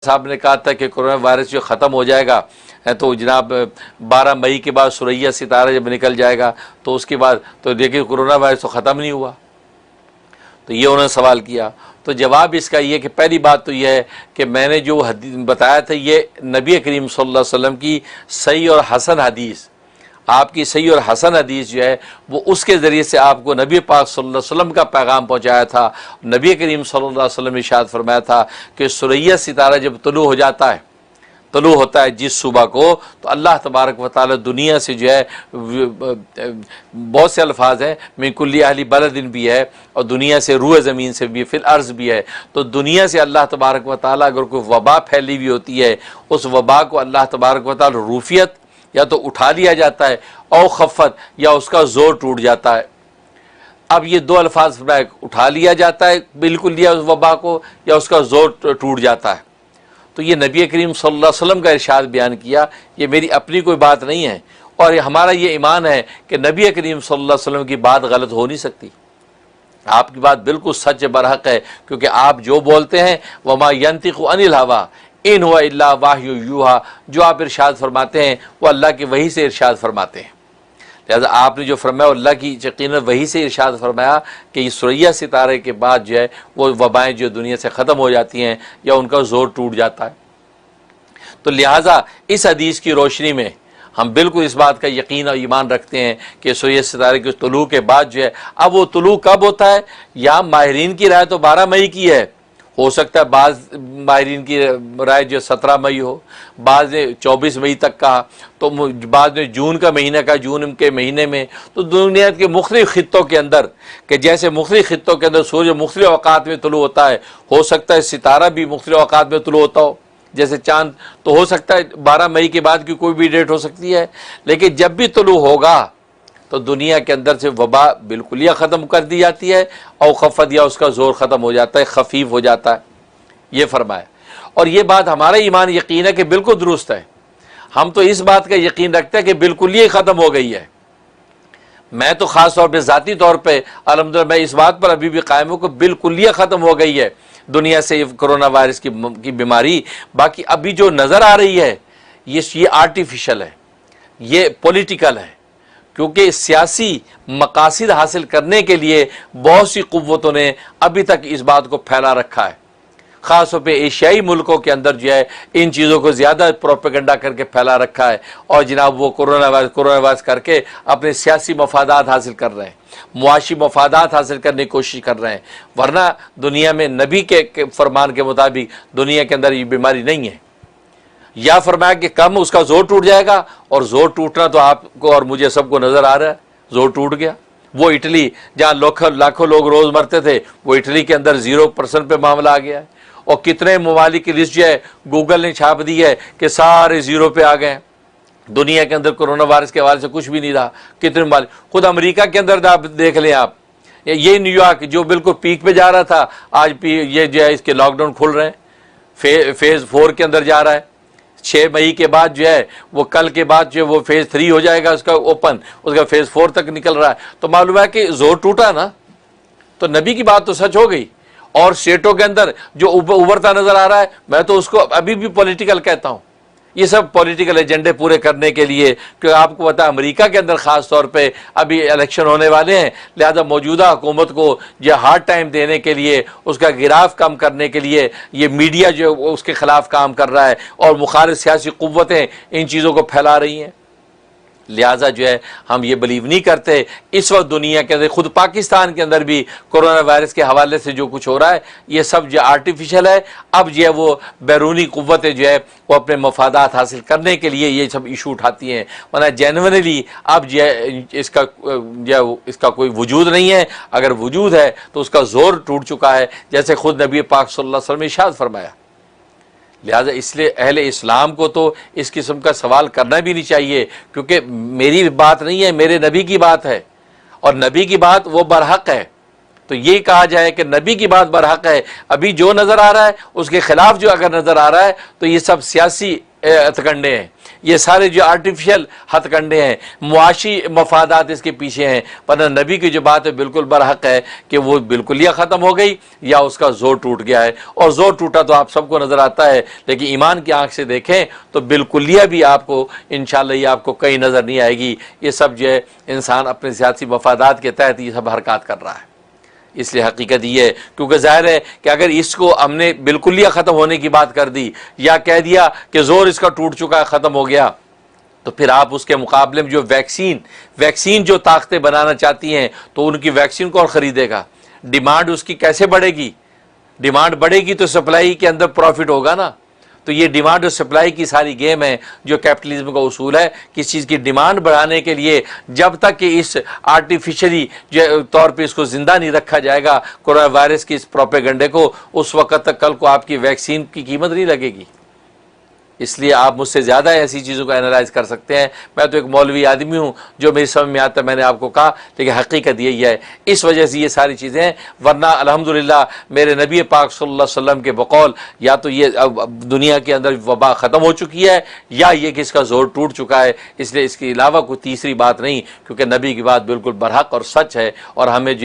صاحب نے کہا تھا کہ کورونا وائرس جو ختم ہو جائے گا تو جناب 12 مئی کے بعد سریا ستارہ جب نکل جائے گا تو اس کے بعد تو دیکھیے کورونا وائرس تو ختم نہیں ہوا. تو یہ انہوں نے سوال کیا. تو جواب اس کا یہ کہ پہلی بات تو یہ ہے کہ میں نے جو بتایا تھا یہ نبی کریم صلی اللہ علیہ وسلم کی صحیح اور حسن حدیث، آپ کی صحیح اور حسن حدیث جو ہے وہ اس کے ذریعے سے آپ کو نبی پاک صلی اللہ علیہ وسلم کا پیغام پہنچایا تھا. نبی کریم صلی اللہ علیہ وسلم نے ارشاد فرمایا تھا کہ سریا ستارہ جب طلوع ہو جاتا ہے، طلوع ہوتا ہے جس صبح کو، تو اللہ تبارک و تعالی دنیا سے جو ہے بہت سے الفاظ ہیں، من کل اہل بلد بھی ہے اور دنیا سے روح زمین سے بھی فی الارض بھی ہے. تو دنیا سے اللہ تبارک و تعالی اگر کوئی وبا پھیلی ہوئی ہوتی ہے اس وبا کو اللہ تبارک و تعالی روفیت یا تو اٹھا لیا جاتا ہے او خفت یا اس کا زور ٹوٹ جاتا ہے. اب یہ دو الفاظ اٹھا لیا جاتا ہے بالکل لیا اس وبا کو یا اس کا زور ٹوٹ جاتا ہے. تو یہ نبی کریم صلی اللہ علیہ وسلم کا ارشاد بیان کیا، یہ میری اپنی کوئی بات نہیں ہے اور ہمارا یہ ایمان ہے کہ نبی کریم صلی اللہ علیہ وسلم کی بات غلط ہو نہیں سکتی. آپ کی بات بالکل سچ برحق ہے کیونکہ آپ جو بولتے ہیں وما ینطق عن الہوا ان ہوا الا وحی یوحی، جو آپ ارشاد فرماتے ہیں وہ اللہ کی وحی سے ارشاد فرماتے ہیں. لہذا آپ نے جو فرمایا اللہ کی یقیناً وحی سے ارشاد فرمایا کہ یہ سریا ستارے کے بعد جو ہے وہ وبائیں جو دنیا سے ختم ہو جاتی ہیں یا ان کا زور ٹوٹ جاتا ہے. تو لہٰذا اس حدیث کی روشنی میں ہم بالکل اس بات کا یقین اور ایمان رکھتے ہیں کہ سریا ستارے کے طلوع کے بعد جو ہے، اب وہ طلوع کب ہوتا ہے یا ماہرین کی رائے تو 12 مئی کی ہے، ہو سکتا ہے بعض ماہرین کی رائے جو 17 مئی ہو، بعض نے 24 مئی تک کہا، تو بعض نے جون کا مہینہ کہا، جون کے مہینے میں. تو دنیا کے مختلف خطوں کے اندر کہ جیسے مختلف خطوں کے اندر سورج مختلف اوقات میں طلوع ہوتا ہے، ہو سکتا ہے ستارہ بھی مختلف اوقات میں طلوع ہوتا ہو، جیسے چاند تو ہو سکتا ہے 12 مئی کے بعد کی کوئی بھی ڈیٹ ہو سکتی ہے. لیکن جب بھی طلوع ہوگا تو دنیا کے اندر سے وبا بالکل یا ختم کر دی جاتی ہے او خفت یا اس کا زور ختم ہو جاتا ہے، خفیف ہو جاتا ہے، یہ فرمایا. اور یہ بات ہمارا ایمان یقین ہے کہ بالکل درست ہے. ہم تو اس بات کا یقین رکھتے ہیں کہ بالکل یہ ختم ہو گئی ہے. میں تو خاص طور پہ ذاتی طور پہ الحمدللہ میں اس بات پر ابھی بھی قائم ہوں کہ بالکل یہ ختم ہو گئی ہے دنیا سے کرونا وائرس کی بیماری. باقی ابھی جو نظر آ رہی ہے یہ آرٹیفیشل ہے، یہ پولیٹیکل ہے، کیونکہ سیاسی مقاصد حاصل کرنے کے لیے بہت سی قوتوں نے ابھی تک اس بات کو پھیلا رکھا ہے. خاص طور پہ ایشیائی ملکوں کے اندر جو ہے ان چیزوں کو زیادہ پروپیگنڈا کر کے پھیلا رکھا ہے اور جناب وہ کورونا وائرس کر کے اپنے سیاسی مفادات حاصل کر رہے ہیں، معاشی مفادات حاصل کرنے کی کوشش کر رہے ہیں. ورنہ دنیا میں نبی کے فرمان کے مطابق دنیا کے اندر یہ بیماری نہیں ہے. یا فرمایا کہ کم اس کا زور ٹوٹ جائے گا، اور زور ٹوٹنا تو آپ کو اور مجھے سب کو نظر آ رہا ہے، زور ٹوٹ گیا. وہ اٹلی جہاں لاکھوں لوگ روز مرتے تھے وہ اٹلی کے اندر 0% پہ معاملہ آ گیا ہے. اور کتنے ممالک کی لسٹ جو ہے گوگل نے چھاپ دی ہے کہ سارے 0 پہ آ گئے ہیں. دنیا کے اندر کرونا وائرس کے حوالے سے کچھ بھی نہیں رہا. کتنے ممالک، خود امریکہ کے اندر آپ دیکھ لیں، آپ یہ نیو یارک جو بالکل پیک پہ جا رہا تھا آج یہ جو ہے اس کے لاک ڈاؤن کھل رہے ہیں، فیز 4 کے اندر جا رہا ہے. 6 مئی کے بعد جو ہے وہ کل کے بعد جو ہے وہ فیز 3 ہو جائے گا اس کا اوپن، اس کا فیز 4 تک نکل رہا ہے. تو معلوم ہے کہ زور ٹوٹا نا. تو نبی کی بات تو سچ ہو گئی. اور اسٹیٹوں کے اندر جو ابھرتا نظر آ رہا ہے میں تو اس کو ابھی بھی پولیٹیکل کہتا ہوں. یہ سب پولیٹیکل ایجنڈے پورے کرنے کے لیے، کیونکہ آپ کو پتا ہے امریکہ کے اندر خاص طور پہ ابھی الیکشن ہونے والے ہیں، لہذا موجودہ حکومت کو یہ ہارڈ ٹائم دینے کے لیے، اس کا گراف کم کرنے کے لیے یہ میڈیا جو اس کے خلاف کام کر رہا ہے اور مخالف سیاسی قوتیں ان چیزوں کو پھیلا رہی ہیں. لہٰذا جو ہے ہم یہ بلیو نہیں کرتے. اس وقت دنیا کے اندر خود پاکستان کے اندر بھی کورونا وائرس کے حوالے سے جو کچھ ہو رہا ہے یہ سب جو آرٹیفیشل ہے. اب جو ہے وہ بیرونی قوتیں جو ہے وہ اپنے مفادات حاصل کرنے کے لیے یہ سب ایشو اٹھاتی ہیں، ورنہ جینونلی اب جو ہے اس کا کوئی وجود نہیں ہے. اگر وجود ہے تو اس کا زور ٹوٹ چکا ہے، جیسے خود نبی پاک صلی اللہ علیہ وسلم نے ارشاد فرمایا. لہٰذا اس لیے اہل اسلام کو تو اس قسم کا سوال کرنا بھی نہیں چاہیے، کیونکہ میری بات نہیں ہے، میرے نبی کی بات ہے اور نبی کی بات وہ برحق ہے. تو یہ کہا جائے کہ نبی کی بات برحق ہے، ابھی جو نظر آ رہا ہے اس کے خلاف جو اگر نظر آ رہا ہے تو یہ سب سیاسی ہتھ کنڈے ہیں، یہ سارے جو آرٹیفیشل ہتھ کنڈے ہیں، معاشی مفادات اس کے پیچھے ہیں، ورنہ نبی کی جو بات ہے بالکل برحق ہے کہ وہ بالکلیہ ختم ہو گئی یا اس کا زور ٹوٹ گیا ہے، اور زور ٹوٹا تو آپ سب کو نظر آتا ہے، لیکن ایمان کی آنکھ سے دیکھیں تو بالکلیہ بھی آپ کو انشاءاللہ یہ آپ کو کہیں نظر نہیں آئے گی۔ یہ سب جو ہے انسان اپنے سیاسی مفادات کے تحت یہ سب حرکات کر رہا ہے۔ اس لیے حقیقت یہ ہے، کیونکہ ظاہر ہے کہ اگر اس کو ہم نے بالکلیہ ختم ہونے کی بات کر دی یا کہہ دیا کہ زور اس کا ٹوٹ چکا ہے، ختم ہو گیا، تو پھر آپ اس کے مقابلے میں جو ویکسین جو طاقتیں بنانا چاہتی ہیں تو ان کی ویکسین کون خریدے گا؟ ڈیمانڈ اس کی کیسے بڑھے گی؟ ڈیمانڈ بڑھے گی تو سپلائی کے اندر پروفٹ ہوگا نا۔ تو یہ ڈیمانڈ اور سپلائی کی ساری گیم ہے جو کیپٹلزم کا اصول ہے۔ کسی چیز کی ڈیمانڈ بڑھانے کے لیے جب تک کہ اس آرٹیفیشلی طور پہ اس کو زندہ نہیں رکھا جائے گا کورونا وائرس کی اس پروپیگنڈے کو، اس وقت تک کل کو آپ کی ویکسین کی قیمت نہیں لگے گی۔ اس لیے آپ مجھ سے زیادہ ایسی چیزوں کو انالائز کر سکتے ہیں، میں تو ایک مولوی آدمی ہوں، جو میری سمجھ میں آتا ہے میں نے آپ کو کہا، لیکن حقیقت یہی ہے۔ اس وجہ سے یہ ساری چیزیں ہیں، ورنہ الحمدللہ میرے نبی پاک صلی اللہ علیہ وسلم کے بقول یا تو یہ دنیا کے اندر وبا ختم ہو چکی ہے یا یہ کہ اس کا زور ٹوٹ چکا ہے۔ اس لیے اس کے علاوہ کوئی تیسری بات نہیں، کیونکہ نبی کی بات بالکل برحق اور سچ ہے، اور ہمیں